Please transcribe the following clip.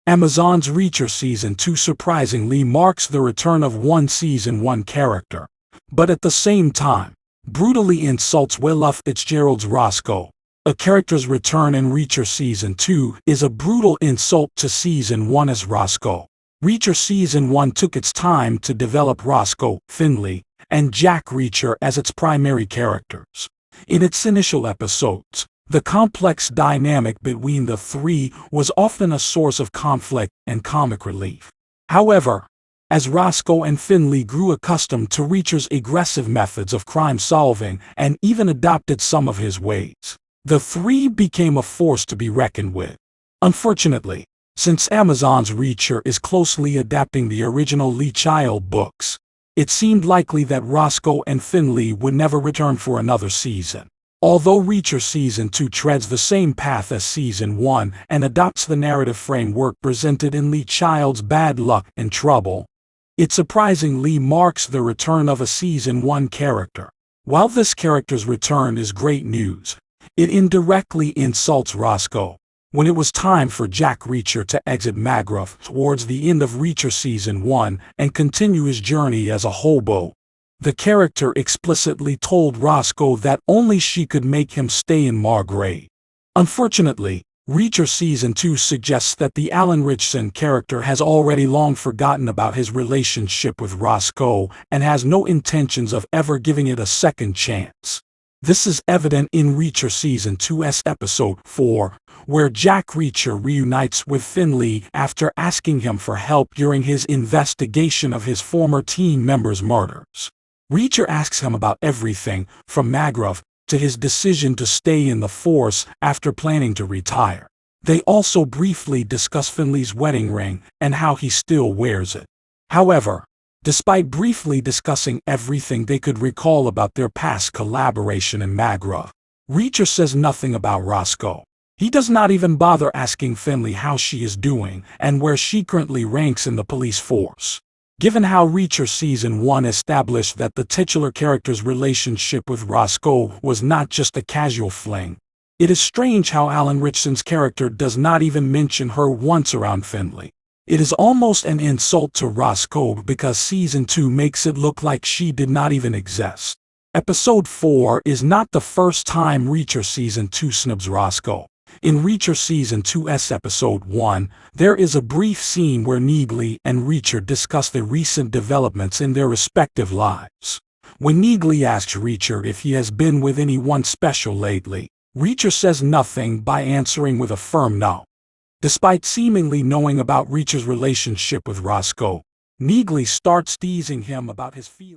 Amazon's Reacher Season 2 surprisingly marks the return of one Season 1 character, but at the same time, brutally insults Willa Fitzgerald's Roscoe. A character's return in Reacher Season 2 is a brutal insult to Season 1's Roscoe. Reacher Season 1 took its time to develop Roscoe, Finley, and Jack Reacher as its primary characters. In its initial episodes, the complex dynamic between the three was often a source of conflict and comic relief. However, as Roscoe and Finley grew accustomed to Reacher's aggressive methods of crime solving and even adopted some of his ways, the three became a force to be reckoned with. Unfortunately, since Amazon's Reacher is closely adapting the original Lee Child books, it seemed likely that Roscoe and Finley would never return for another season. Although Reacher Season 2 treads the same path as Season 1 and adopts the narrative framework presented in Lee Child's Bad Luck and Trouble, it surprisingly marks the return of a Season 1 character. While this character's return is great news, it indirectly insults Roscoe. When it was time for Jack Reacher to exit Magrath towards the end of Reacher Season 1 and continue his journey as a hobo, the character explicitly told Roscoe that only she could make him stay in Margrave. Unfortunately, Reacher Season 2 suggests that the Alan Ritchson character has already long forgotten about his relationship with Roscoe and has no intentions of ever giving it a second chance. This is evident in Reacher Season 2's Episode 4, where Jack Reacher reunites with Finley after asking him for help during his investigation of his former team members' murders. Reacher asks him about everything from Magrath to his decision to stay in the force after planning to retire. They also briefly discuss Finley's wedding ring and how he still wears it. However, despite briefly discussing everything they could recall about their past collaboration in Magrath, Reacher says nothing about Roscoe. He does not even bother asking Finley how she is doing and where she currently ranks in the police force. Given how Reacher Season 1 established that the titular character's relationship with Roscoe was not just a casual fling, it is strange how Alan Ritchson's character does not even mention her once around Finley. It is almost an insult to Roscoe because Season 2 makes it look like she did not even exist. Episode 4 is not the first time Reacher Season 2 snubs Roscoe. In Reacher Season 2's Episode 1, there is a brief scene where Neagley and Reacher discuss the recent developments in their respective lives. When Neagley asks Reacher if he has been with anyone special lately, Reacher says nothing by answering with a firm no. Despite seemingly knowing about Reacher's relationship with Roscoe, Neagley starts teasing him about his feelings.